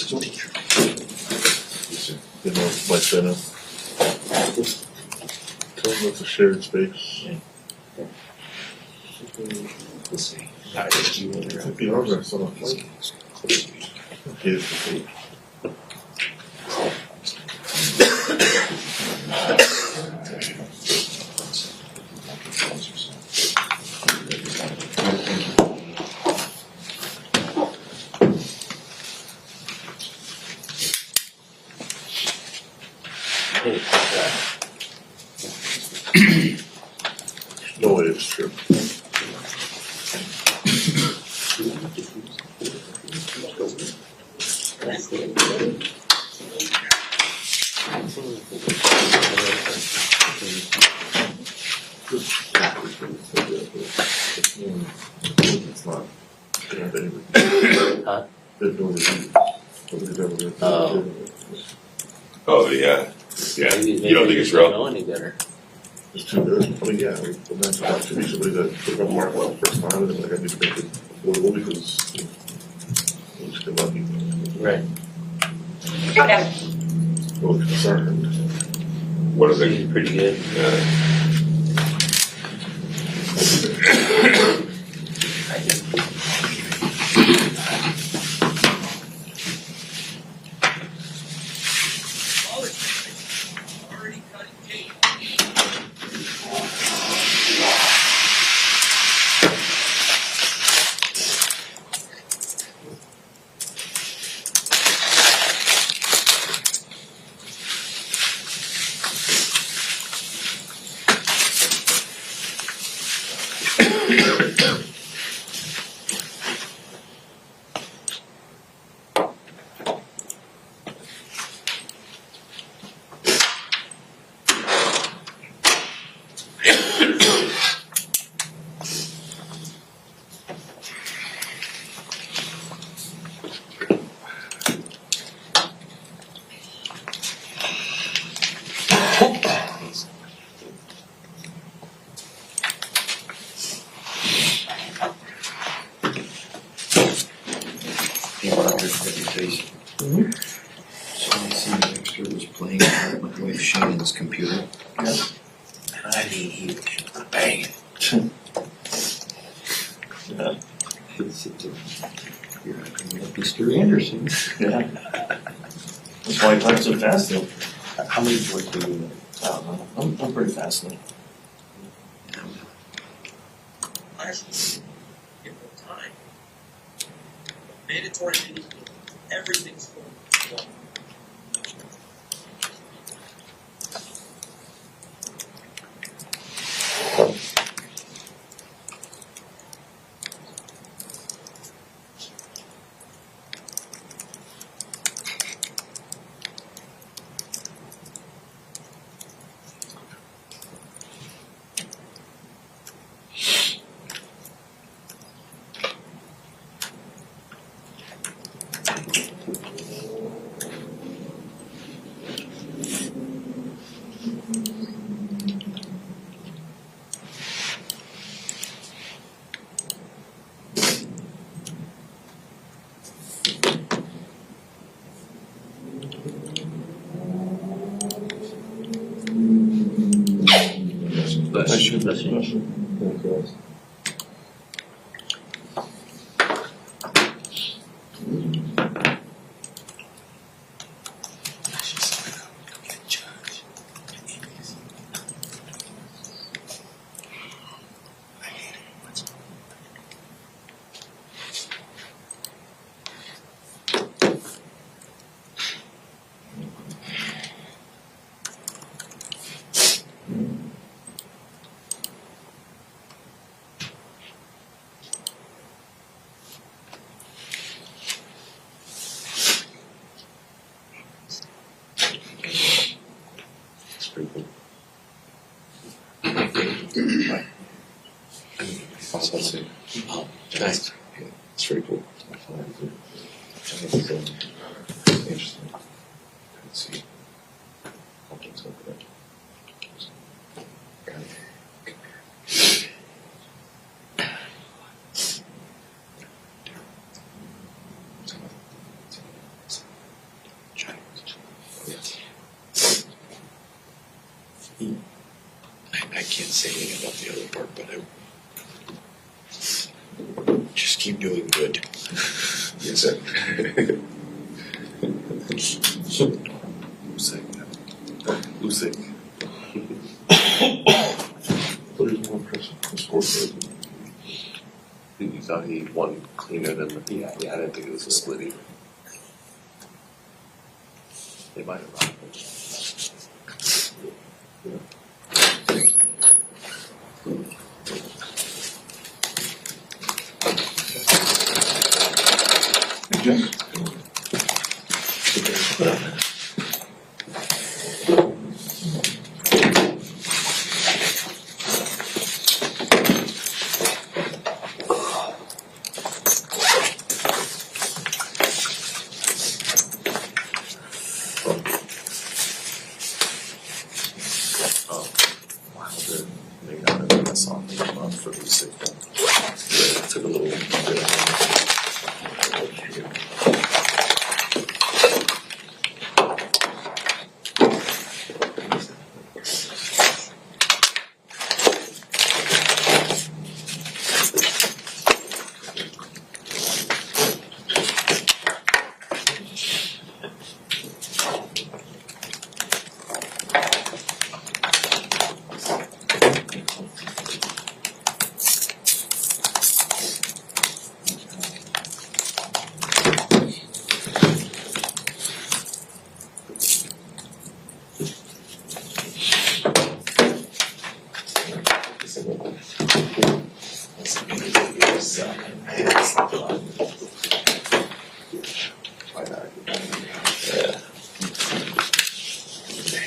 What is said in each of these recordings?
You know, like center. That's a shared space. Let's see. The armrest on a plate. Here's the plate. No way it's true. It's not. They have any review. Huh? There's no review. Nobody's ever reviewed Oh. it. Oh, yeah. Yeah. Maybe You don't think it's don't real? know any better. It's too good. I mean, yeah, the match about to be somebody that took up mark well first time and then like I need to make it affordable because we just get lucky. Right. Well, concerned. What are He's they? pretty good. Reputation. So I see Dexter was playing with my wife Shannon's computer. I mean, he was banging. You're acting like Mr. Anderson. Yeah. That's why I type so fast though. How many boards do you know? I don't know. I'm pretty fast though. Last give them time. Mandatory meetings, everything's going on. Bless you. It's pretty cool. Also, let's see. Oh, Nice. Yeah, it's very cool. Interesting. Let's see. Objects over there. say anything about the other part, but I just keep doing good. Yes, sir. Usyk. But he's more impressive. The scoreboard. You thought he won cleaner than the. Yeah, I didn't think it was a split either. They might have run. They got it. I saw me for the signal. It took a little bit.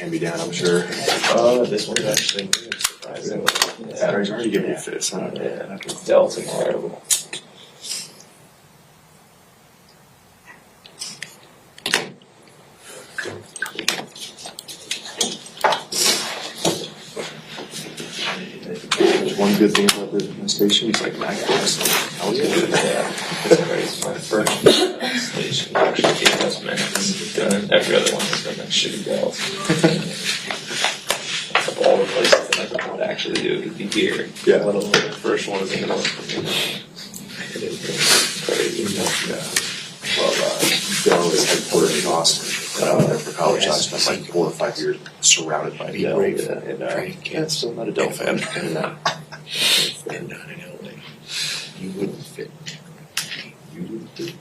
Hand me down, I'm sure. This one's actually good, surprisingly. Batteries already giving me fits, huh? Yeah, Delta's terrible. There's one good thing about this station, it's like MacBooks. I was gonna do that. Yeah, it's crazy. My first station actually gave us minutes. Every other one has been like shitty bells. Of all the places that I thought would actually do it would be here. Yeah. Let alone the first one is in the north. It is crazy. Yeah. Well, Dell is headquartered in Austin. There for college, I spent like 4 or 5 years surrounded by Yeah, people. and yeah, still not a Dell fan. They're not in LA. You wouldn't fit. You wouldn't fit.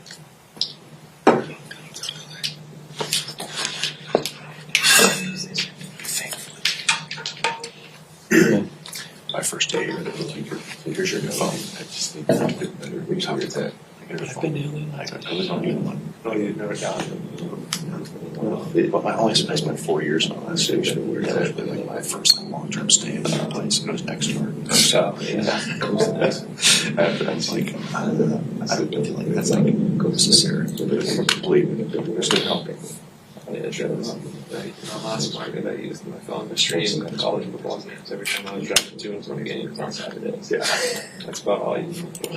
My first day here, here's your new phone. I just need to get better. We talked about that. I've been in LA. I was on you one. Oh, you never got it. But I spent 4 years on that station. Where that was like my first long-term stay in that place. It was next door. So, yeah. I was like, I don't feel like that's like necessary. Believe me, there's no helping. Yeah, sure. The last market I used my phone to stream college football games every time I was driving to and from the games on Saturdays. Yeah. That's about all you need.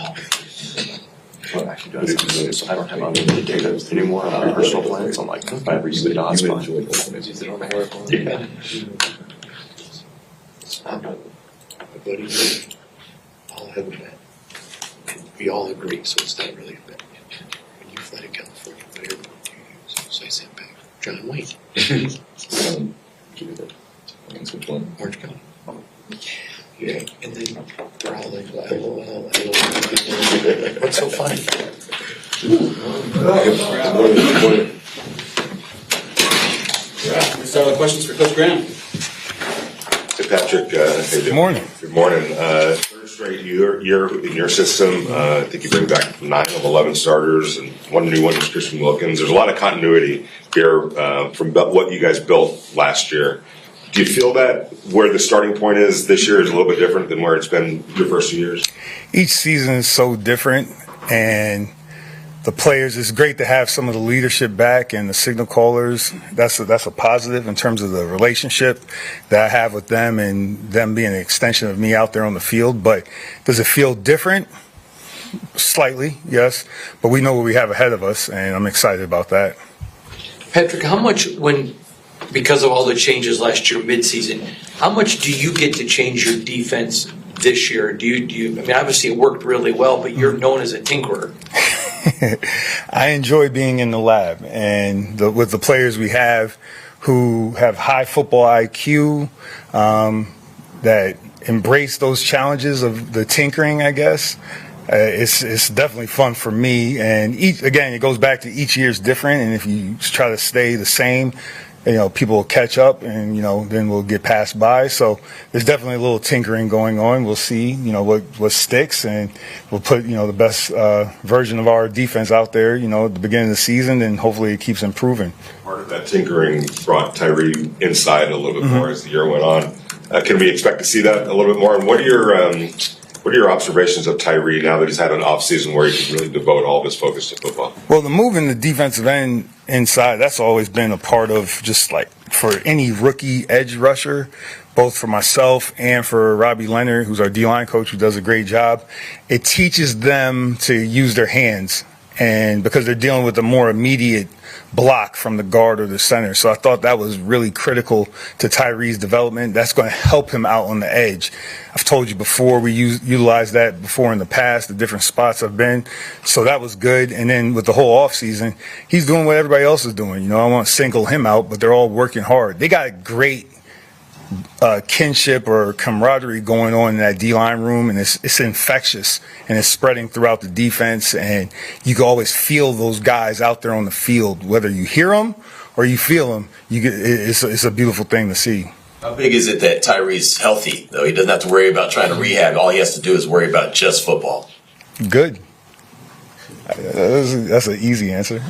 What I can do is I don't have unlimited data anymore on my personal plans. I'm like, if I ever use it, I'll Use it on the work one. Yeah. My buddy, all have a bet. And we all agree, so it's not really a bet. When you fly to California, what airport do you use? So I sent back John Wayne, Give me the. Which one? Orange County. Yeah. And then they're all like, LOL. What's so funny? We start with questions for Coach Graham. Hey, Patrick. Good morning. Good morning. Third straight year in your system. I think you bring back 9 of 11 starters, and one new one is Christian Wilkins. There's a lot of continuity here from what you guys built last year. Do you feel that where the starting point is this year is a little bit different than where it's been your first 2 years? Each season is so different, and the players, it's great to have some of the leadership back and the signal callers. That's a positive in terms of the relationship that I have with them and them being an extension of me out there on the field. But does it feel different? Slightly, yes. But we know what we have ahead of us, and I'm excited about that. Patrick, how much when because of all the changes last year midseason, how much do you get to change your defense this year? Do you? I mean, obviously it worked really well, but you're known as a tinkerer. I enjoy being in the lab, and with the players we have who have high football IQ, that embrace those challenges of the tinkering, I guess. It's definitely fun for me, and again, it goes back to each year's different, and if you try to stay the same, people will catch up, and then we'll get passed by. So there's definitely a little tinkering going on. We'll see, what sticks, and we'll put the best version of our defense out there, at the beginning of the season, and hopefully it keeps improving. Part of that tinkering brought Tyree inside a little bit more as the year went on. Can we expect to see that a little bit more? And what are your observations of Tyree now that he's had an off season where he can really devote all of his focus to football? Well, the moving the defensive end inside, that's always been a part of just like for any rookie edge rusher, both for myself and for Robbie Leonard, who's our D-line coach, who does a great job. It teaches them to use their hands, and because they're dealing with a more immediate block from the guard or the center. So I thought that was really critical to Tyree's development. That's going to help him out on the edge. I've told you before, we utilized that before in the past, the different spots I've been. So that was good. And then with the whole offseason, he's doing what everybody else is doing. I won't single him out, but they're all working hard. They got a great kinship or camaraderie going on in that D-line room, and it's infectious, and it's spreading throughout the defense, and you can always feel those guys out there on the field. Whether you hear them or you feel them, it's a beautiful thing to see. How big is it that Tyree's healthy, though? He doesn't have to worry about trying to rehab. All he has to do is worry about just football. Good. That's an easy answer.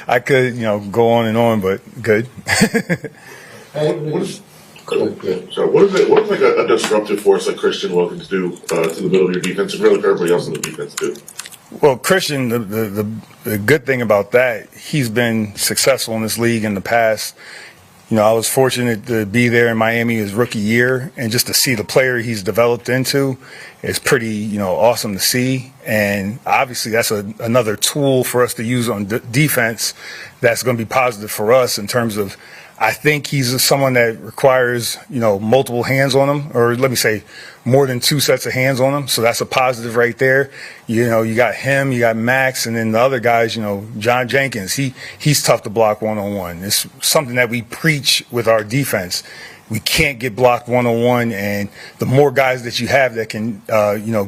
I could, go on and on, but good. What is like a disruptive force like Christian Wilkins do to the middle of your defense, and really everybody else in the defense do? Well, Christian, the good thing about that, he's been successful in this league in the past. I was fortunate to be there in Miami his rookie year, and just to see the player he's developed into is pretty, awesome to see. And obviously that's another tool for us to use on defense that's going to be positive for us in terms of, I think he's someone that requires, multiple hands on him, or let me say more than two sets of hands on him. So that's a positive right there. You got him, you got Max, and then the other guys, John Jenkins, he's tough to block one-on-one. It's something that we preach with our defense. We can't get blocked one-on-one, and the more guys that you have that can,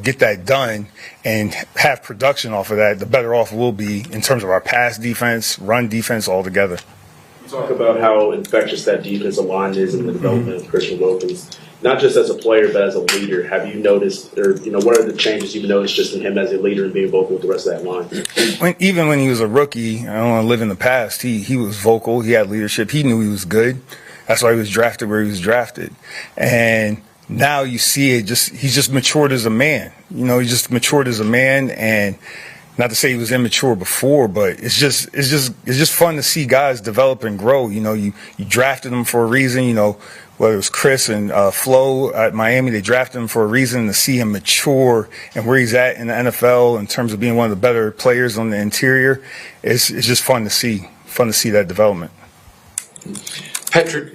get that done and have production off of that, the better off we'll be in terms of our pass defense, run defense altogether. Talk about how infectious that defensive line is in the development of Christian Wilkins, not just as a player but as a leader. Have you noticed, or what are the changes you've noticed just in him as a leader and being vocal with the rest of that line? Even when he was a rookie, I don't want to live in the past. He was vocal. He had leadership. He knew he was good. That's why he was drafted where he was drafted. And now you see it. He's just matured as a man. He just matured as a man, and. Not to say he was immature before, but it's just fun to see guys develop and grow. You drafted them for a reason. Whether it was Chris and Flo at Miami, they drafted him for a reason, to see him mature and where he's at in the NFL in terms of being one of the better players on the interior. It's just fun to see that development. Patrick,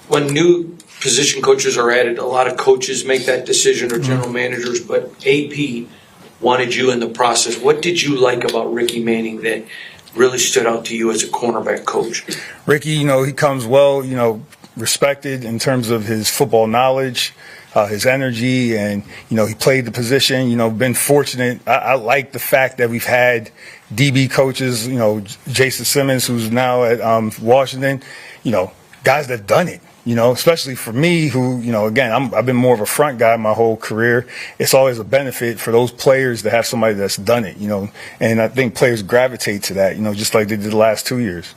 when new position coaches are added, a lot of coaches make that decision, or general managers, but AP wanted you in the process. What did you like about Ricky Manning that really stood out to you as a cornerback coach? Ricky, he comes well, respected in terms of his football knowledge, his energy, and, he played the position, been fortunate. I like the fact that we've had DB coaches, Jason Simmons, who's now at Washington, guys that done it. Especially for me who, again, I've been more of a front guy my whole career. It's always a benefit for those players to have somebody that's done it, and I think players gravitate to that, just like they did the last 2 years.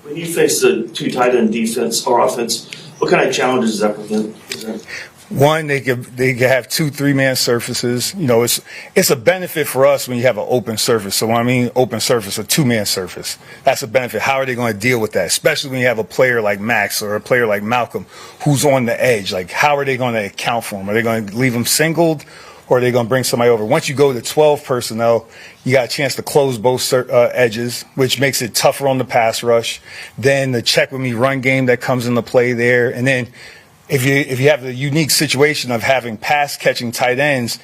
When you face the two tight end defense or offense, what kind of challenges does that present? One, they could have 2-3 man surfaces. It's a benefit for us when you have an open surface. So when I mean open surface, a 2-man surface, that's a benefit. How are they going to deal with that? Especially when you have a player like Max or a player like Malcolm who's on the edge. Like, how are they going to account for him? Are they going to leave him singled, or are they going to bring somebody over? Once you go to 12 personnel, you got a chance to close both edges, which makes it tougher on the pass rush. Then the check with me run game that comes into play there. And then if you have the unique situation of having pass catching tight ends,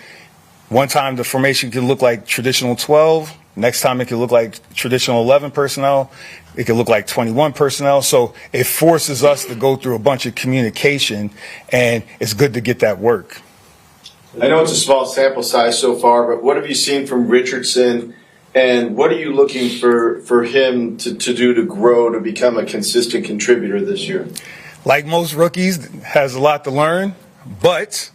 one time the formation could look like traditional 12. Next time it could look like traditional 11 personnel. It could look like 21 personnel. So it forces us to go through a bunch of communication, and it's good to get that work. I know it's a small sample size so far, but what have you seen from Richardson, and what are you looking for him to do to grow, to become a consistent contributor this year? Like most rookies, has a lot to learn, but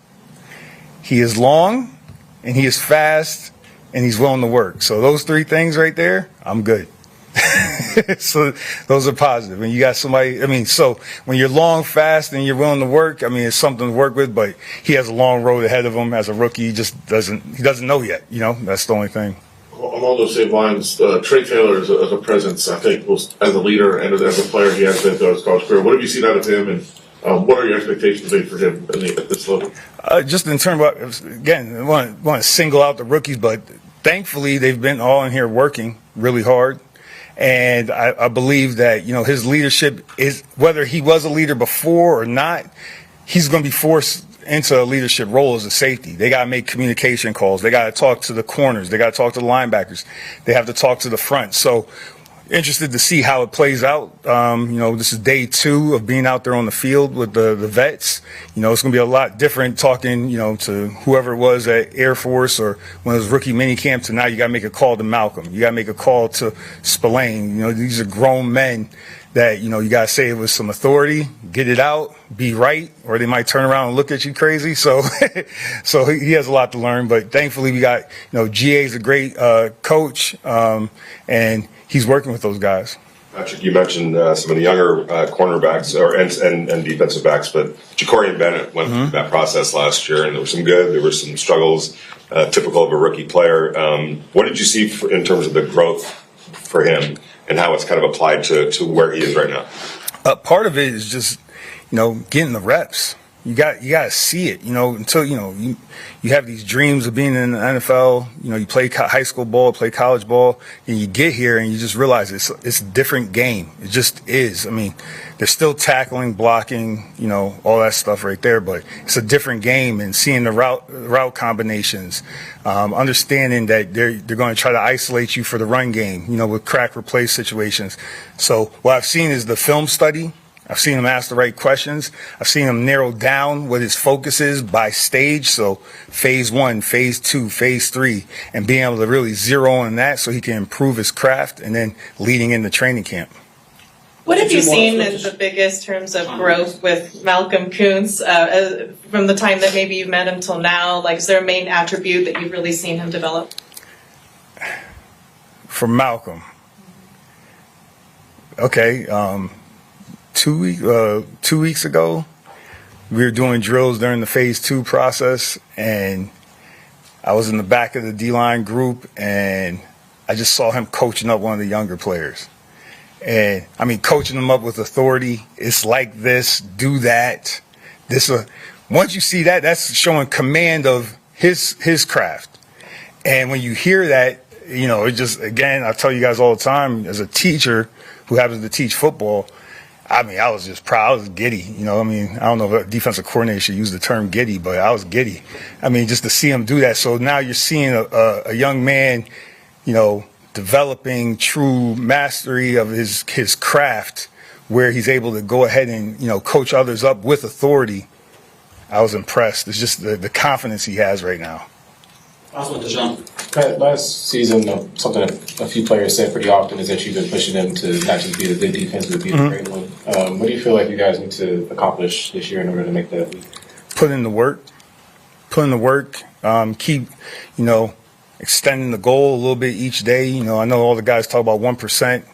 he is long, and he is fast, and he's willing to work. So those three things right there, I'm good. So those are positive. And you got somebody, I mean, so when you're long, fast, and you're willing to work, I mean, it's something to work with, but he has a long road ahead of him as a rookie. He just doesn't know yet, you know? That's the only thing. Along those same lines, Trey Taylor is a presence, I think, as a leader and as a player he has been throughout his college career. What have you seen out of him, and what are your expectations for him at this level? Just in terms of, again, I want to single out the rookies, but thankfully they've been all in here working really hard. And I believe that, you know, his leadership is, whether he was a leader before or not, he's going to be forced into a leadership role as a safety. They got to make communication calls. They got to talk to the corners. They got to talk to the linebackers. They have to talk to the front. So interested to see how it plays out. You know, this is day 2 of being out there on the field with the vets. You know, it's going to be a lot different talking, you know, to whoever it was at Air Force or when it was rookie mini camp to now you got to make a call to Malcolm. You got to make a call to Spillane. You know, these are grown men that, you know, you got to say it with some authority, get it out, be right, or they might turn around and look at you crazy. So so he has a lot to learn, but thankfully we got, you know, GA's a great coach, and he's working with those guys. Patrick, you mentioned some of the younger cornerbacks and defensive backs, but Ja'Cory and Bennett went through that process last year, and there was some good, there were some struggles, typical of a rookie player. What did you see in terms of the growth for him and how it's kind of applied to where he is right now? Part of it is just, you know, getting the reps. You got to see it, you know, until, you know, you have these dreams of being in the NFL, you know, you play high school ball, play college ball, and you get here and you just realize it's a different game. It just is. I mean, they're still tackling, blocking, you know, all that stuff right there, but it's a different game, and seeing the route combinations, understanding that they're going to try to isolate you for the run game, you know, with crack replace situations. So what I've seen is the film study. I've seen him ask the right questions. I've seen him narrow down what his focus is by stage. So phase 1, phase 2, phase 3, and being able to really zero on that so he can improve his craft and then leading into training camp. What have you seen as the biggest terms of growth with Malcolm Kuntz from the time that maybe you've met him till now? Like, is there a main attribute that you've really seen him develop? From Malcolm. Okay. 2 weeks ago, we were doing drills during the phase 2 process, and I was in the back of the D-line group, and I just saw him coaching up one of the younger players. And, I mean, coaching them up with authority. It's like this, do that. Once you see that, that's showing command of his craft. And when you hear that, you know, it just, again, I tell you guys all the time, as a teacher who happens to teach football, I mean, I was just proud. I was giddy. You know, I mean, I don't know if a defensive coordinator should use the term giddy, but I was giddy. I mean, just to see him do that. So now you're seeing a young man, you know, developing true mastery of his craft, where he's able to go ahead and, you know, coach others up with authority. I was impressed. It's just the confidence he has right now. Last season, something a few players said pretty often is that you've been pushing them to not just be a good defense, but be a great one. What do you feel like you guys need to accomplish this year in order to make that leap? Put in the work. Keep, you know, extending the goal a little bit each day. You know, I know all the guys talk about 1%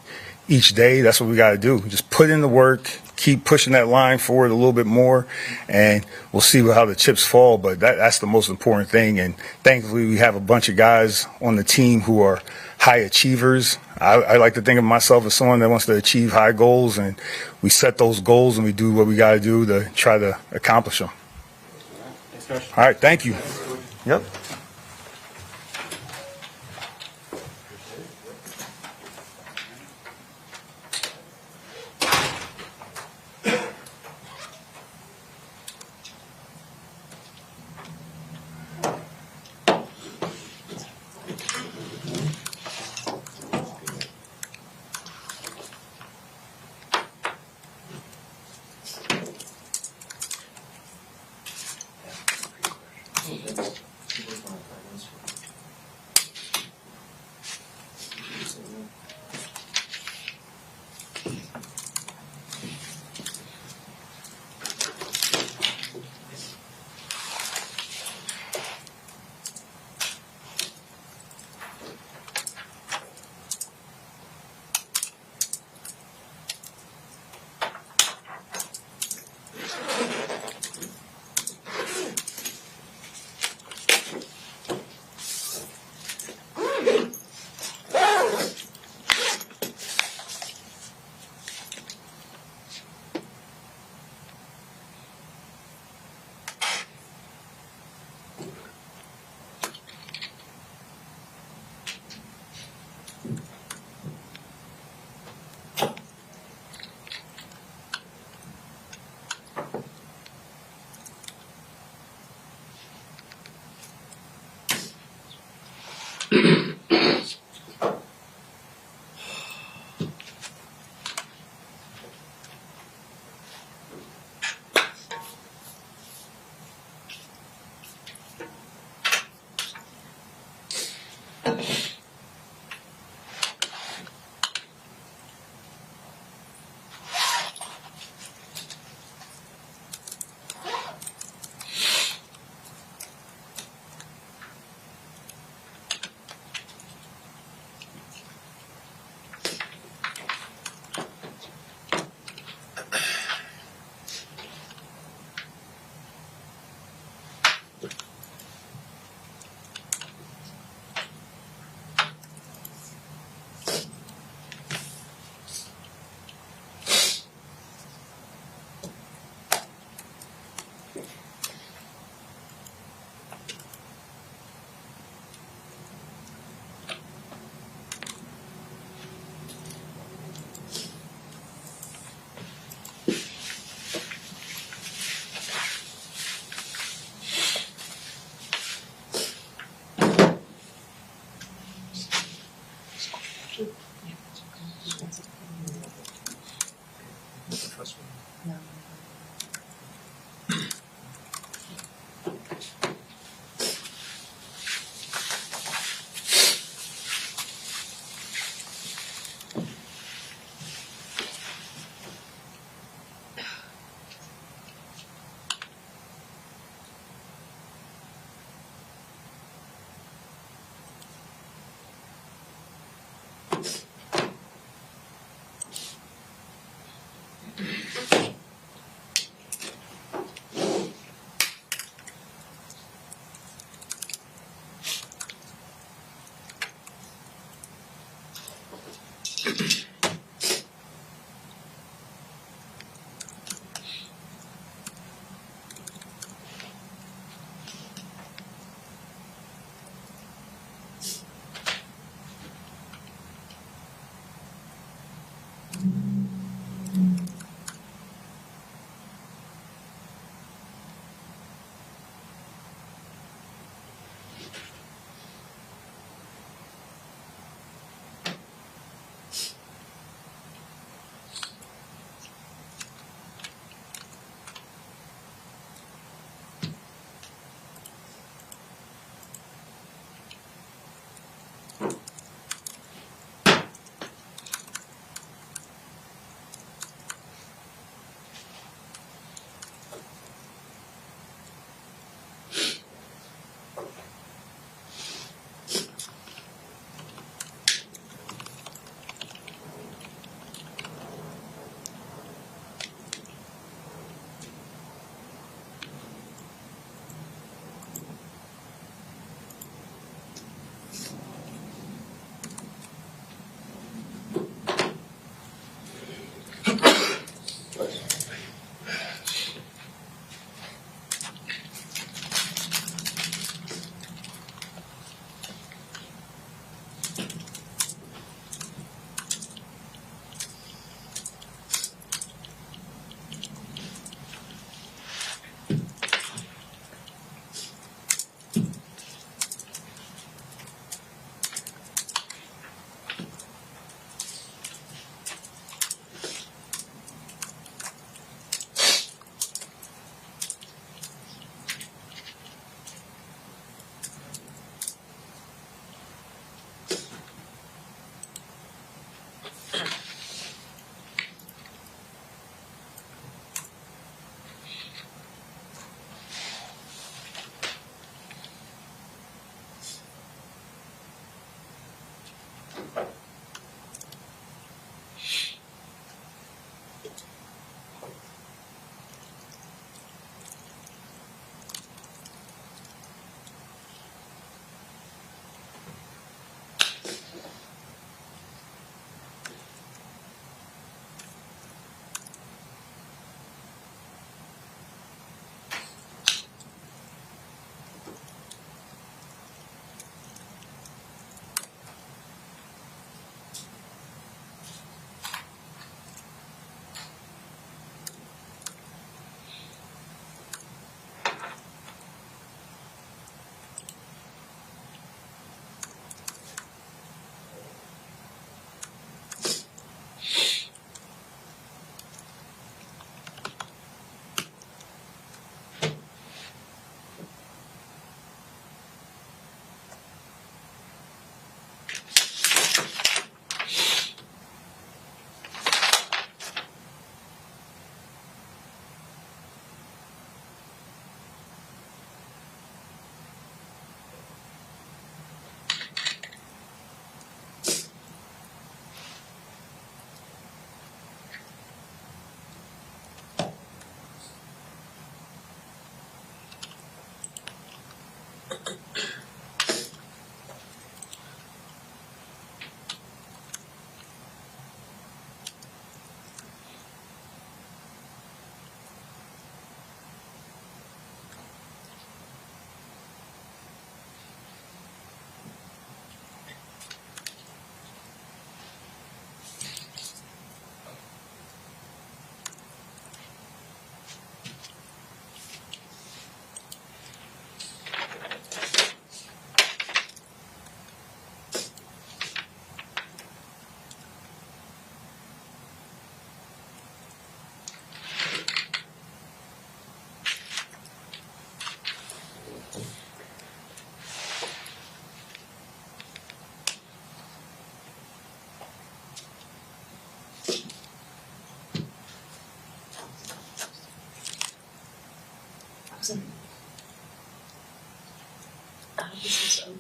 each day. That's what we got to do. Just put in the work. Keep pushing that line forward a little bit more, and we'll see how the chips fall. But that's the most important thing. And thankfully, we have a bunch of guys on the team who are high achievers. I like to think of myself as someone that wants to achieve high goals, and we set those goals and we do what we got to do to try to accomplish them. All right, thank you. Yep.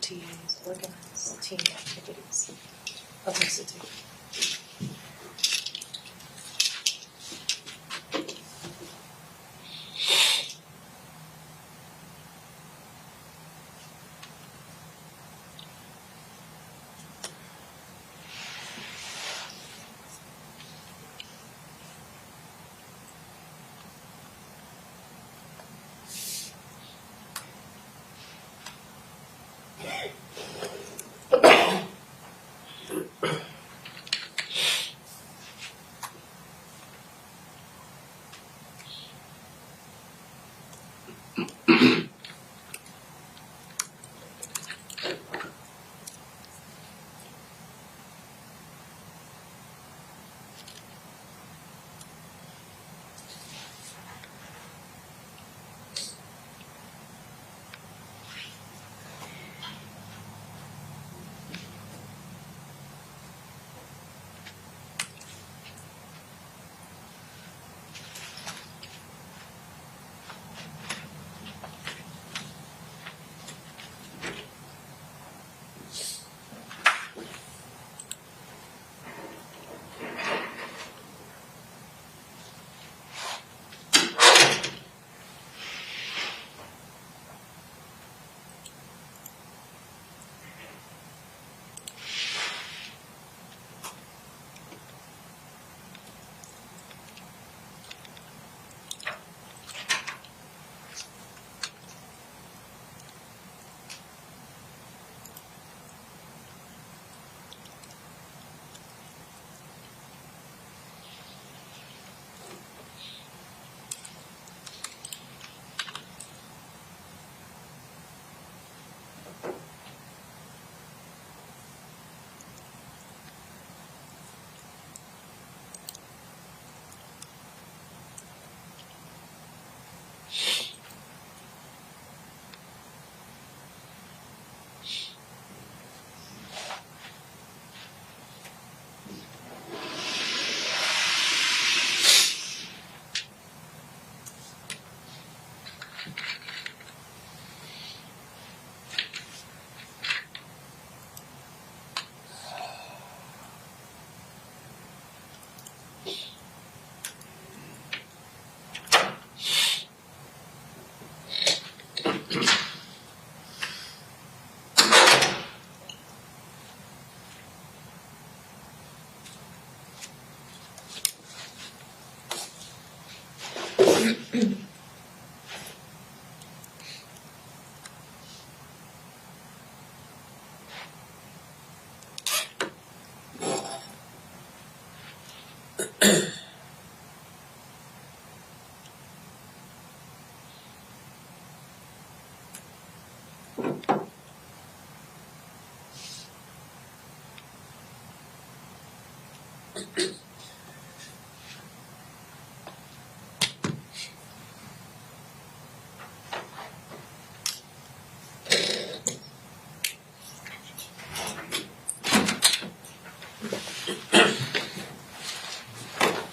OTs, organize team activities of institute.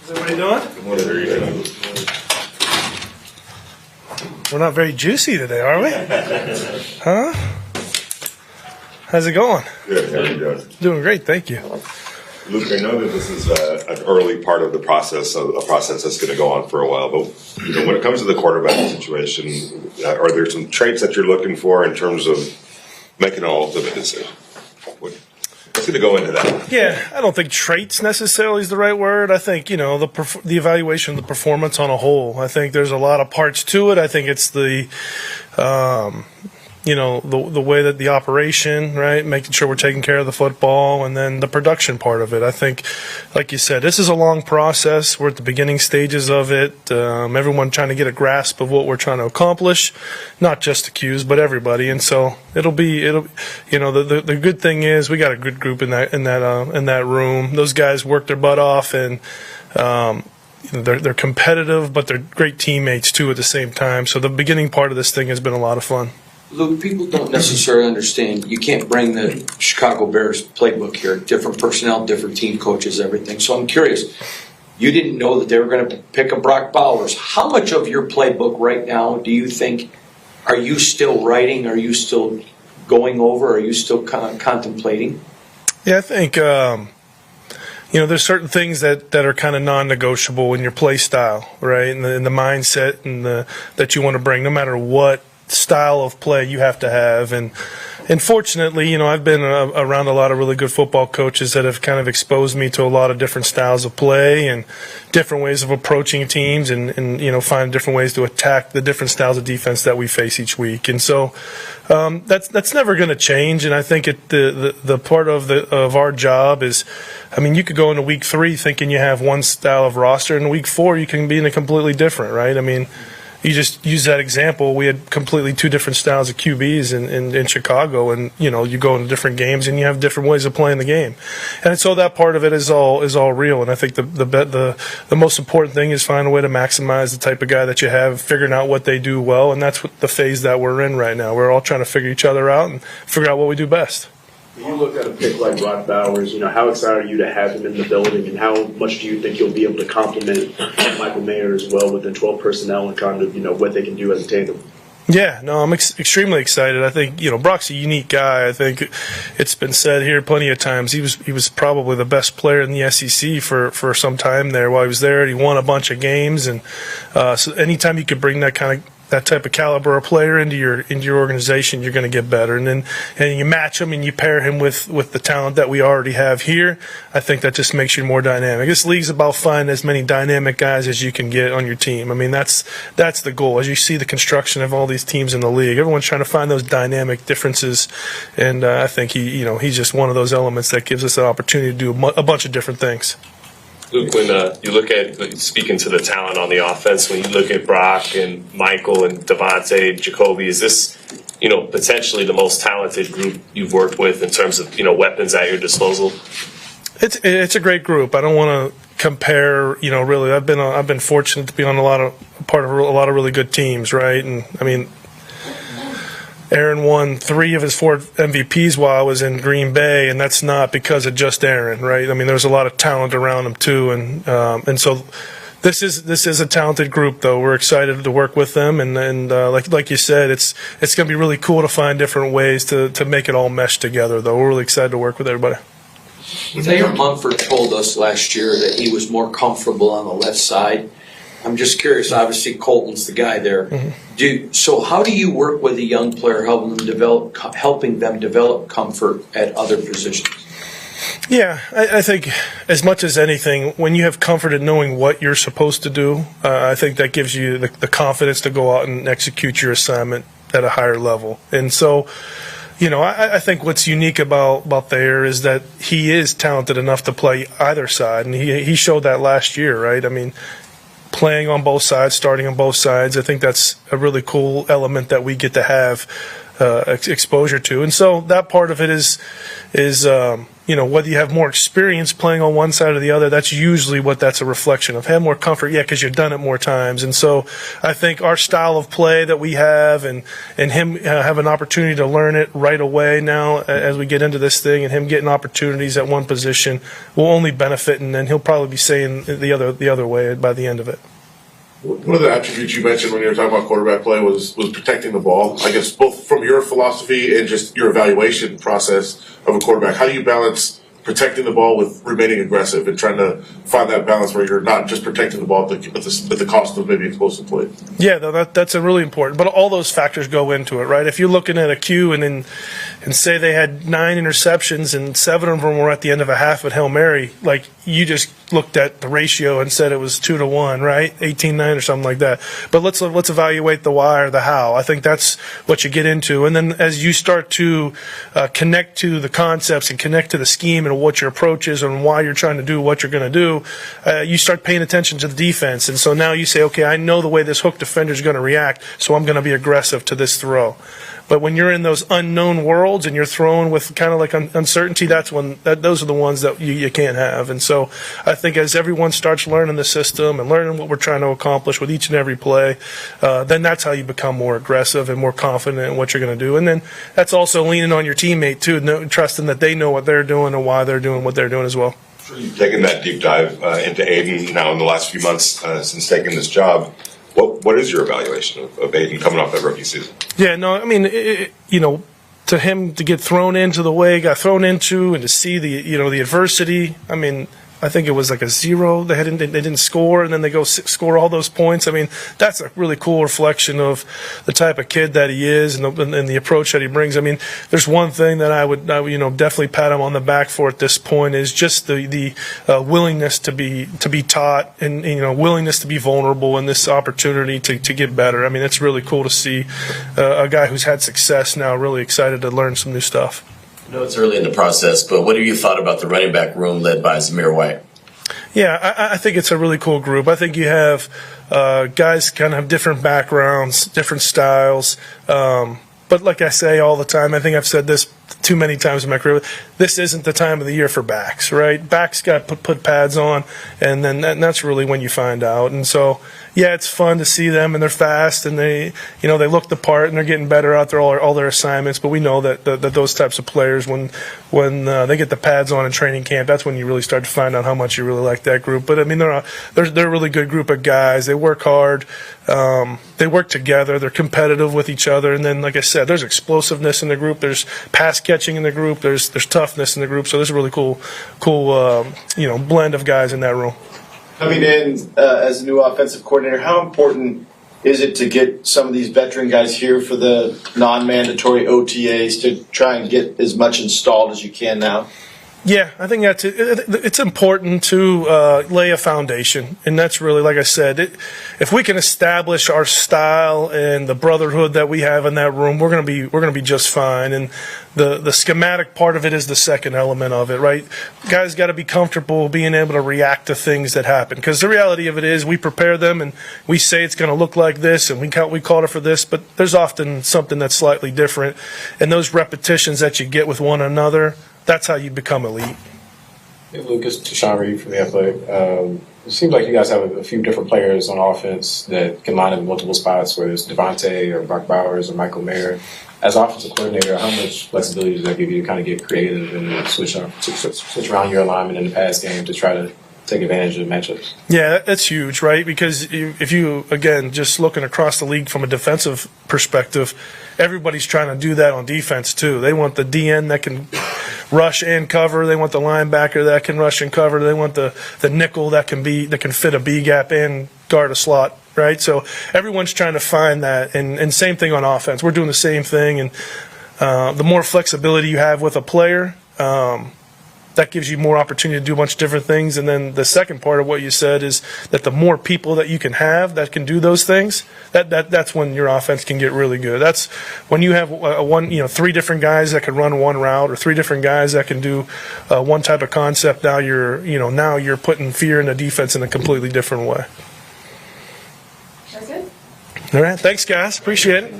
Everybody doing? Good morning. How are you doing? We're not very juicy today, are we? Huh? How's it going? Good. How are you doing? Doing great, thank you. Luke, I know that this is an early part of the process, a process that's going to go on for a while. But when it comes to the quarterback situation, are there some traits that you're looking for in terms of making an ultimate decision? What's going to go into that? Yeah, I don't think traits necessarily is the right word. I think, the evaluation of the performance on a whole. I think there's a lot of parts to it. I think it's the way that the operation, right, making sure we're taking care of the football, and then the production part of it. I think, like you said, this is a long process. We're at the beginning stages of it. Everyone trying to get a grasp of what we're trying to accomplish, not just the Qs, but everybody. And so the good thing is we got a good group in that room. Those guys work their butt off, and they're competitive, but they're great teammates too at the same time. So the beginning part of this thing has been a lot of fun. Luke, people don't necessarily understand. You can't bring the Chicago Bears playbook here. Different personnel, different team coaches, everything. So I'm curious. You didn't know that they were going to pick a Brock Bowers. How much of your playbook right now do you think are you still writing? Are you still going over? Are you still contemplating? Yeah, I think there's certain things that are kind of non-negotiable in your play style, right? And the mindset and that you want to bring, no matter what style of play you have to have. And fortunately, I've been around a lot of really good football coaches that have kind of exposed me to a lot of different styles of play and different ways of approaching teams and find different ways to attack the different styles of defense that we face each week. And so that's never going to change. And I think the part of our job is, you could go into week 3 thinking you have one style of roster, and week 4 you can be in a completely different, right? You just use that example. We had completely 2 different styles of QBs in Chicago, and you go into different games and you have different ways of playing the game, and so that part of it is all real. And I think the most important thing is finding a way to maximize the type of guy that you have, figuring out what they do well, and that's what the phase that we're in right now. We're all trying to figure each other out and figure out what we do best. When you look at a pick like Brock Bowers, how excited are you to have him in the building, and how much do you think you'll be able to complement Michael Mayer as well within 12 personnel and kind of what they can do as a tandem? Yeah, no, I'm extremely excited. I think Brock's a unique guy. I think it's been said here plenty of times. He was probably the best player in the SEC for some time there while he was there. He won a bunch of games, and so anytime you could bring that type of caliber of player into your organization, you're going to get better. And you match him and you pair him with the talent that we already have here. I think that just makes you more dynamic. This league's about finding as many dynamic guys as you can get on your team. That's the goal. As you see the construction of all these teams in the league, everyone's trying to find those dynamic differences. And I think he's just one of those elements that gives us an opportunity to do a bunch of different things. Luke, when you look at, speaking to the talent on the offense, when you look at Brock and Michael and Devontae, Jacoby, is this, potentially the most talented group you've worked with in terms of, weapons at your disposal? It's a great group. I don't want to compare, really. I've been fortunate to be on a lot of really good teams, right? And Aaron won 3 of his 4 MVPs while I was in Green Bay, and that's not because of just Aaron, right? There's a lot of talent around him too, and so this is a talented group, though. We're excited to work with them, and like you said, it's going to be really cool to find different ways to make it all mesh together, though. We're really excited to work with everybody. Mayor Munford told us last year that he was more comfortable on the left side. I'm just curious. Obviously, Colton's the guy there. Mm-hmm. So how do you work with a young player, helping them develop comfort at other positions? Yeah, I think as much as anything, when you have comfort in knowing what you're supposed to do, I think that gives you the confidence to go out and execute your assignment at a higher level. And so, I think what's unique about Thayer is that he is talented enough to play either side, and he showed that last year, right? Playing on both sides, starting on both sides. I think that's a really cool element that we get to have exposure to. And so that part of it is whether you have more experience playing on one side or the other, that's usually what that's a reflection of. Have more comfort, because you've done it more times. And so I think our style of play that we have and him have an opportunity to learn it right away now as we get into this thing, and him getting opportunities at one position will only benefit, and then he'll probably be saying the other way by the end of it. One of the attributes you mentioned when you were talking about quarterback play was protecting the ball. I guess both from your philosophy and just your evaluation process of a quarterback, how do you balance protecting the ball with remaining aggressive and trying to find that balance where you're not just protecting the ball at the cost of maybe explosive play? Yeah, that's a really important. But all those factors go into it, right? If you're looking at a Q and say they had 9 interceptions and 7 of them were at the end of a half at Hail Mary, like you just looked at the ratio and said it was 2-1, right? 18-9 or something like that. But let's evaluate the why or the how. I think that's what you get into. And then as you start to connect to the concepts and connect to the scheme and what your approach is and why you're trying to do what you're going to do, you start paying attention to the defense. And so now you say, okay, I know the way this hook defender is going to react, so I'm going to be aggressive to this throw. But when you're in those unknown worlds and you're throwing with kind of like uncertainty, those are the ones that you can't have. And so I think as everyone starts learning the system and learning what we're trying to accomplish with each and every play, then that's how you become more aggressive and more confident in what you're going to do. And then that's also leaning on your teammate too, trusting that they know what they're doing and why they're doing what they're doing as well. You've taken that deep dive into Aiden now in the last few months since taking this job. What is your evaluation of Aiden coming off that rookie season? Yeah, no, I mean, to to him to get thrown into the way he got thrown into, and to see the adversity. I mean, I think it was like a 0. They didn't score, and then they go score all those points. I mean, that's a really cool reflection of the type of kid that he is and the approach that he brings. I mean, there's one thing that I would definitely pat him on the back for at this point is just the willingness to be taught and willingness to be vulnerable in this opportunity to get better. I mean, it's really cool to see a guy who's had success now really excited to learn some new stuff. I know it's early in the process, but what have you thought about the running back room led by Zamir White? Yeah, I think it's a really cool group. I think you have guys kind of have different backgrounds, different styles. But like I say all the time, I think I've said this too many times in my career, this isn't the time of the year for backs, right? Backs got to put pads on, and then that's really when you find out. And so, yeah, it's fun to see them, and they're fast, and they look the part, and they're getting better out there all their assignments. But we know that those types of players, when they get the pads on in training camp, that's when you really start to find out how much you really like that group. But I mean, they're a really good group of guys. They work hard. They work together. They're competitive with each other. And then, like I said, there's explosiveness in the group. There's pass catching in the group. There's toughness in the group. So there's a really cool blend of guys in that room. Coming in as a new offensive coordinator, how important is it to get some of these veteran guys here for the non-mandatory OTAs to try and get as much installed as you can now? Yeah, I think that's it. It's important to lay a foundation, and that's really, like I said, if we can establish our style and the brotherhood that we have in that room, we're gonna be just fine. And the schematic part of it is the second element of it, right? Guys got to be comfortable being able to react to things that happen, because the reality of it is we prepare them and we say it's going to look like this, and we called it for this, but there's often something that's slightly different, and those repetitions that you get with one another. That's how you become elite. Hey, Lucas, Tashawn Reed from The Athletic. It seems like you guys have a few different players on offense that can line up in multiple spots, whether it's Devontae or Brock Bowers or Michael Mayer. As offensive coordinator, how much flexibility does that give you to kind of get creative and switch around your alignment in the pass game to try to take advantage of matchups? Yeah, that's huge, right? Because if you, again, just looking across the league from a defensive perspective, everybody's trying to do that on defense too. They want the DN that can rush and cover. They want the linebacker that can rush and cover. They want the nickel that can fit a B gap and guard a slot, right? So everyone's trying to find that, and same thing on offense. We're doing the same thing, and the more flexibility you have with a player, that gives you more opportunity to do a bunch of different things. And then the second part of what you said is that the more people that you can have that can do those things, that's when your offense can get really good. That's when you have three different guys that can run one route, or three different guys that can do one type of concept. Now you're putting fear in the defense in a completely different way. That's it. All right, thanks guys, appreciate it.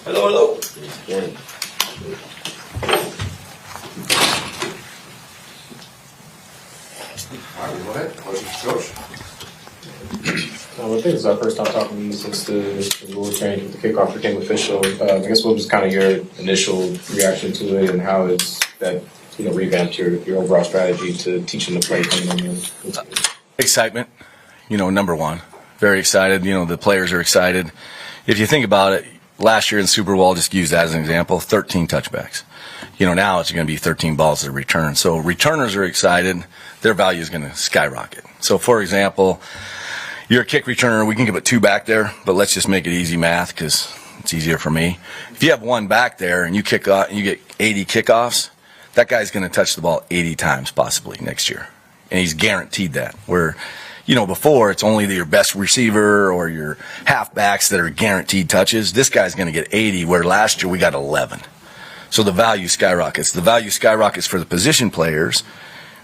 Hello. I think it's our first time talking to you since the rule change with the kickoff became official. I guess what was kind of your initial reaction to it, and how has that revamped your overall strategy to teaching the play coming in? Excitement, number one. Very excited. The players are excited. If you think about it, last year in Super Bowl, just use that as an example, 13 touchbacks. Now it's going to be 13 balls to return. So returners are excited. Their value is going to skyrocket. So, for example, you're a kick returner. We can put 2 back there, but let's just make it easy math because it's easier for me. If you have 1 back there and you kick off, and you get 80 kickoffs, that guy's going to touch the ball 80 times possibly next year, and he's guaranteed that. Where before it's only your best receiver or your halfbacks that are guaranteed touches. This guy's going to get 80, where last year we got 11. So the value skyrockets. The value skyrockets for the position players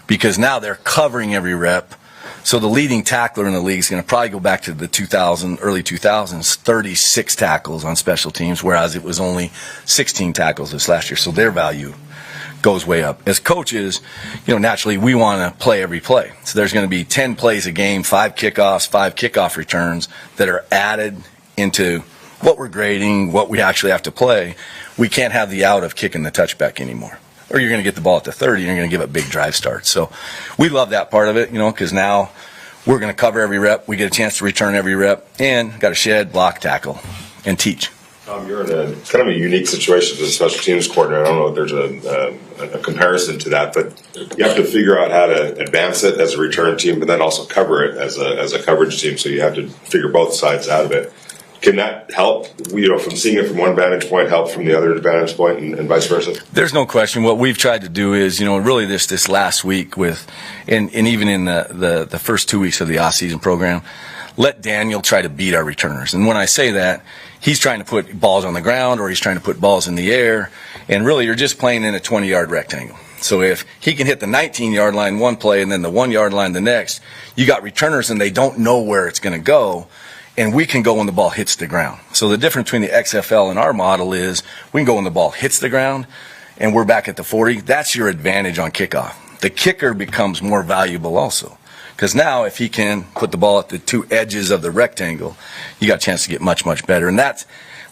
because now they're covering every rep. So the leading tackler in the league is going to probably go back to the early 2000s, 36 tackles on special teams, whereas it was only 16 tackles this last year. So their value goes way up. As coaches, naturally we want to play every play. So there's going to be 10 plays a game, 5 kickoffs, 5 kickoff returns that are added into what we're grading, what we actually have to play. We can't have the out of kicking the touchback anymore. Or you're going to get the ball at the 30 and you're going to give up big drive starts. So we love that part of it, because now we're going to cover every rep. We get a chance to return every rep and got to shed, block, tackle, and teach. You're in a kind of a unique situation as a special teams coordinator. I don't know if there's a comparison to that, but you have to figure out how to advance it as a return team, but then also cover it as a coverage team. So you have to figure both sides out of it. Can that help, from seeing it from one vantage point, help from the other vantage point, and vice versa? There's no question. What we've tried to do is, really this last week and even in the first 2 weeks of the off-season program, let Daniel try to beat our returners. And when I say that, he's trying to put balls on the ground or he's trying to put balls in the air, and really you're just playing in a 20-yard rectangle. So if he can hit the 19-yard line one play and then the 1-yard line the next, you got returners and they don't know where it's going to go. And we can go when the ball hits the ground. So the difference between the XFL and our model is we can go when the ball hits the ground and we're back at the 40. That's your advantage on kickoff. The kicker becomes more valuable also. Because now if he can put the ball at the 2 edges of the rectangle, you got a chance to get much, much better. And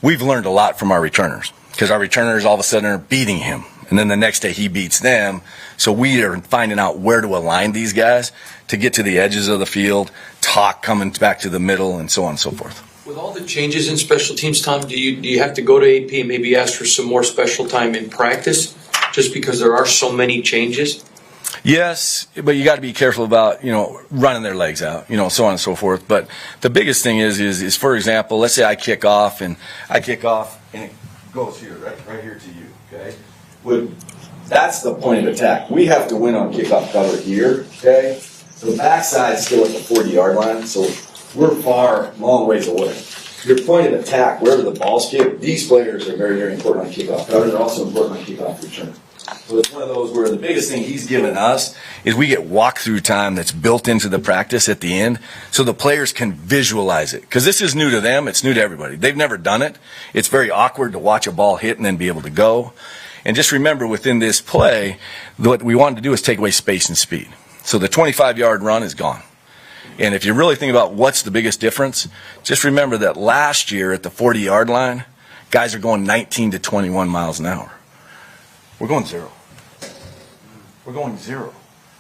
we've learned a lot from our returners. Because our returners all of a sudden are beating him. And then the next day he beats them. So we are finding out where to align these guys to get to the edges of the field, talk coming back to the middle, and so on and so forth. With all the changes in special teams, Tom, do you have to go to AP and maybe ask for some more special time in practice just because there are so many changes? Yes, but you got to be careful about, running their legs out, so on and so forth. But the biggest thing is for example, let's say I kick off and it goes here, right here to you, okay? That's the point of attack. We have to win on kickoff cover here, okay? The backside's still at the 40-yard line, so we're long ways away. Your point of attack, wherever the ball's kicked, these players are very, very important on kickoff cover. They're also important on kickoff return. So it's one of those where the biggest thing he's given us is we get walkthrough time that's built into the practice at the end so the players can visualize it. Because this is new to them. It's new to everybody. They've never done it. It's very awkward to watch a ball hit and then be able to go. And just remember, within this play, what we wanted to do is take away space and speed. So the 25-yard run is gone. And if you really think about what's the biggest difference, just remember that last year at the 40-yard line, guys are going 19 to 21 miles an hour. We're going 0. We're going 0.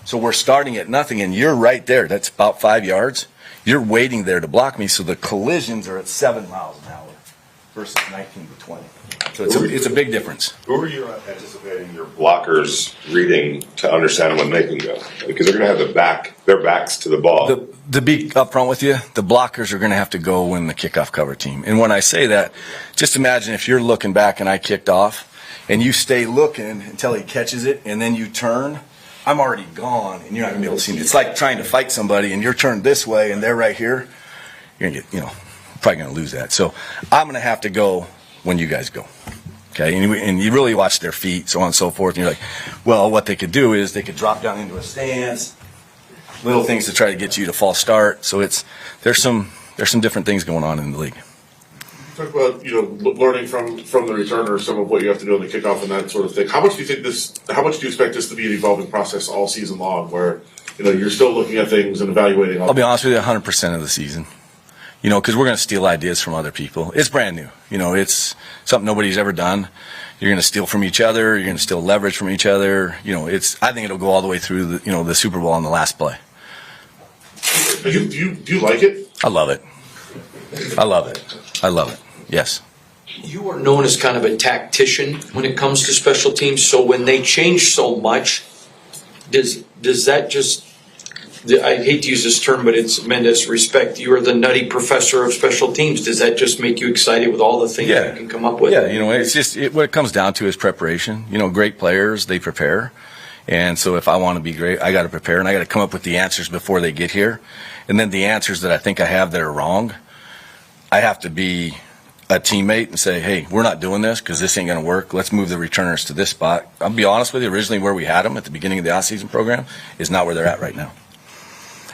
So we're starting at nothing, and you're right there. That's about 5 yards. You're waiting there to block me, so the collisions are at 7 miles an hour versus 19 to 20. So it's a big difference. Who are you anticipating your blockers reading to understand when they can go? Because they're going to have their backs to the ball. To be upfront with you, the blockers are going to have to go when the kickoff cover team. And when I say that, just imagine if you're looking back and I kicked off, and you stay looking until he catches it, and then you turn, I'm already gone, and you're not going to be able to see me. It's like trying to fight somebody, and you're turned this way, and they're right here. You're going to get, probably going to lose that. So I'm going to have to go when you guys go. Okay, and you really watch their feet, so on and so forth. And you're like, well, what they could do is they could drop down into a stance, little things to try to get you to false start. So there's some different things going on in the league. Talk about learning from the returner some of what you have to do on the kickoff and that sort of thing. How much do you expect this to be an evolving process all season long, where you're still looking at things and evaluating? I'll be honest with you, 100% of the season. Because we're going to steal ideas from other people. It's brand new. It's something nobody's ever done. You're going to steal from each other. You're going to steal leverage from each other. I think it'll go all the way through the Super Bowl on the last play. Do you like it? I love it. I love it. Yes. You are known as kind of a tactician when it comes to special teams. So when they change so much, does that just, I hate to use this term, but it's meant as respect. You are the nutty professor of special teams. Does that just make you excited with all the things you can come up with? Yeah, it's just what it comes down to is preparation. Great players, they prepare. And so if I want to be great, I got to prepare, and I got to come up with the answers before they get here. And then the answers that I think I have that are wrong, I have to be a teammate and say, hey, we're not doing this because this ain't going to work. Let's move the returners to this spot. I'll be honest with you, originally where we had them at the beginning of the off-season program is not where they're at right now.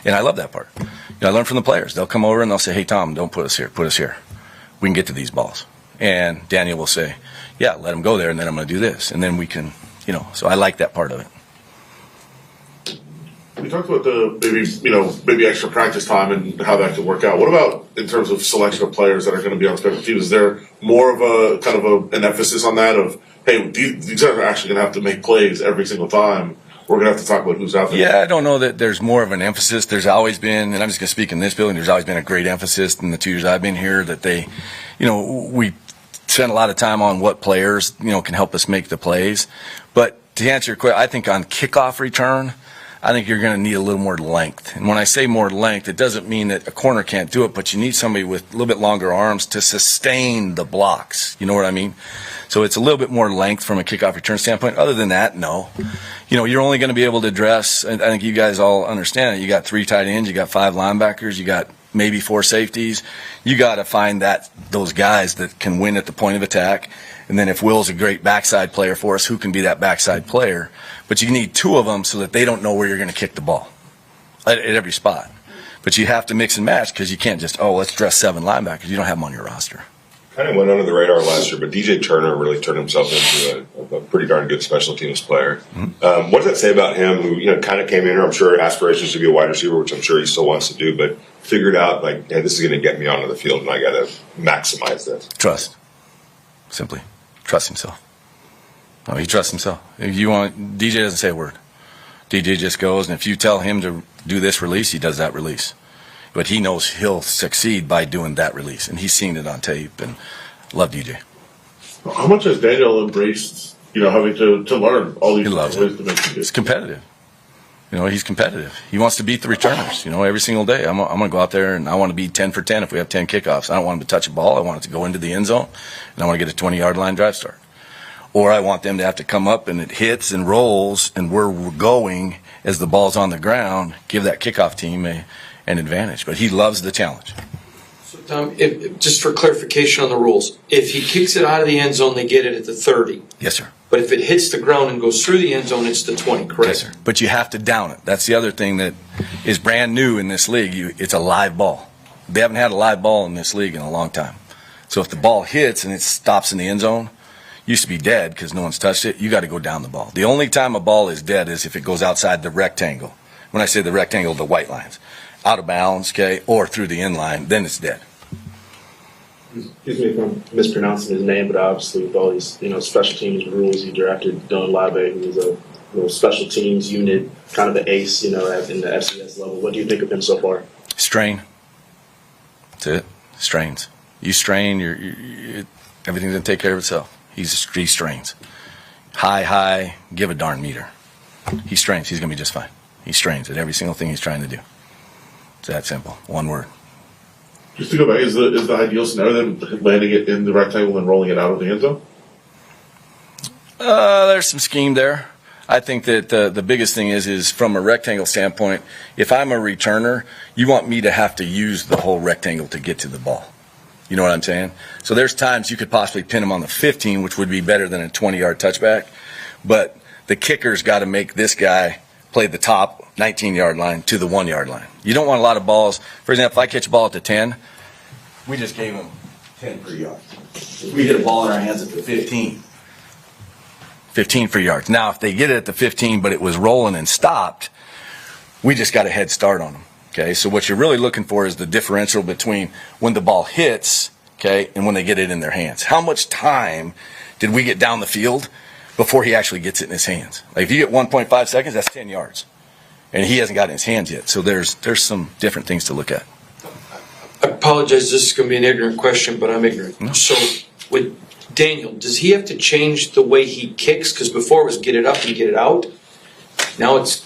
And I love that part. I learn from the players. They'll come over and they'll say, hey, Tom, don't put us here. Put us here. We can get to these balls. And Daniel will say, yeah, let them go there, and then I'm going to do this. And then we can So I like that part of it. We talked about maybe extra practice time and how that could work out. What about in terms of selection of players that are going to be on special teams? Is there more of a kind of an emphasis on that of, hey, these guys are actually going to have to make plays every single time? We're going to have to talk about who's out there. Yeah, I don't know that there's more of an emphasis. There's always been, and I'm just going to speak in this building, there's always been a great emphasis in the 2 years I've been here that we spend a lot of time on what players, can help us make the plays. But to answer your question, I think on kickoff return, I think you're going to need a little more length. And when I say more length, it doesn't mean that a corner can't do it, but you need somebody with a little bit longer arms to sustain the blocks. You know what I mean? So it's a little bit more length from a kickoff return standpoint. Other than that, no. You're only going to be able to address, and I think you guys all understand it, you got 3 tight ends, you got 5 linebackers, you got maybe 4 safeties. You got to find those guys that can win at the point of attack. And then if Will's a great backside player for us, who can be that backside player? But you need 2 of them so that they don't know where you're going to kick the ball at every spot. But you have to mix and match because you can't just, let's dress 7 linebackers. You don't have them on your roster. Kind of went under the radar last year, but DJ Turner really turned himself into a pretty darn good special teams player. Mm-hmm. What does that say about him who, kind of came in here, I'm sure aspirations to be a wide receiver, which I'm sure he still wants to do, but figured out, hey, this is going to get me onto the field and I got to maximize this. Trust. Simply. Trust himself. No, he trusts himself. DJ doesn't say a word. DJ just goes, and if you tell him to do this release, he does that release. But he knows he'll succeed by doing that release, and he's seen it on tape, and love DJ. How much has Daniel embraced, having to learn all these ways to make it? He's competitive. He's competitive. He wants to beat the returners, every single day. I'm going to go out there, and I want to be 10 for 10 if we have 10 kickoffs. I don't want him to touch a ball. I want it to go into the end zone, and I want to get a 20-yard line drive start. Or I want them to have to come up, and it hits and rolls, and where we're going as the ball's on the ground, give that kickoff team an advantage. But he loves the challenge. So, Tom, just for clarification on the rules, if he kicks it out of the end zone, they get it at the 30. Yes, sir. But if it hits the ground and goes through the end zone, it's the 20, correct? Yes, sir. But you have to down it. That's the other thing that is brand new in this league. It's a live ball. They haven't had a live ball in this league in a long time. So if the ball hits and it stops in the end zone, used to be dead because no one's touched it, you got to go down the ball. The only time a ball is dead is if it goes outside the rectangle. When I say the rectangle, the white lines. Out of bounds, or through the end line, then it's dead. Excuse me if I'm mispronouncing his name, but obviously with all these, special teams rules, he drafted Dylan Lave, who's a special teams unit, kind of an ace, in the FCS level. What do you think of him so far? Strain. That's it. Strains. You strain, everything's going to take care of itself. He strains. High, give a darn meter. He strains. He's going to be just fine. He strains at every single thing he's trying to do. It's that simple. One word. Just to go back, is the ideal scenario then landing it in the rectangle and rolling it out of the end zone? There's some scheme there. I think that the biggest thing is from a rectangle standpoint, if I'm a returner, you want me to have to use the whole rectangle to get to the ball. You know what I'm saying? So there's times you could possibly pin him on the 15, which would be better than a 20-yard touchback. But the kicker's got to make this guy play the top 19-yard line to the 1-yard line. You don't want a lot of balls. For example, if I catch a ball at the 10, we just gave him 10 for yards. If we hit a ball in our hands at the 15 for yards. Now, if they get it at the 15, but it was rolling and stopped, we just got a head start on them. Okay, so what you're really looking for is the differential between when the ball hits, and when they get it in their hands. How much time did we get down the field before he actually gets it in his hands? Like if you get 1.5 seconds, that's 10 yards. And he hasn't got it in his hands yet. So there's some different things to look at. I apologize, this is going to be an ignorant question, but I'm ignorant. No. So with Daniel, does he have to change the way he kicks? Because before it was get it up and get it out. Now it's...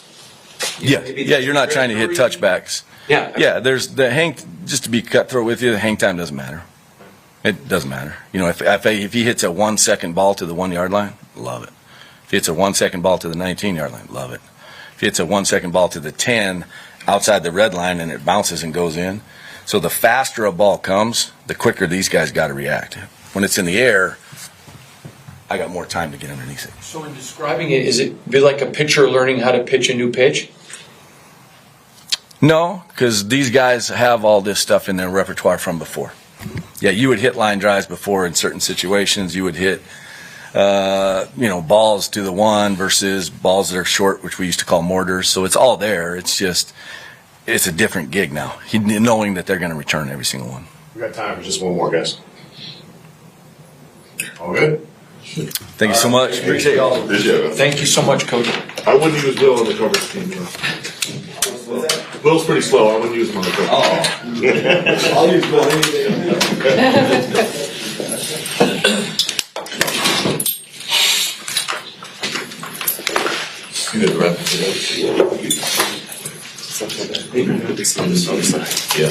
you're not trying to hit touchbacks. Yeah, there's the hang, just to be cutthroat with you, the hang time doesn't matter. It doesn't matter. If he hits a 1-second ball to the 1-yard line, love it. If he hits a 1-second ball to the 19-yard line, love it. If he hits a 1-second ball to the 10 outside the red line and it bounces and goes in. So the faster a ball comes, the quicker these guys got to react. When it's in the air, I got more time to get underneath it. So in describing it, is it be like a pitcher learning how to pitch a new pitch? No, because these guys have all this stuff in their repertoire from before. Yeah, you would hit line drives before in certain situations. You would hit balls to the one versus balls that are short, which we used to call mortars. So it's all there. It's just, it's a different gig now, knowing that they're going to return every single one. We got time for just one more, guys. All good? Thank you so much. Appreciate y'all. Thank you so much, Coach. I wouldn't use Will on the coverage team. Will's pretty slow. I wouldn't use him on the coverage. I'll use Bill any day. Yeah.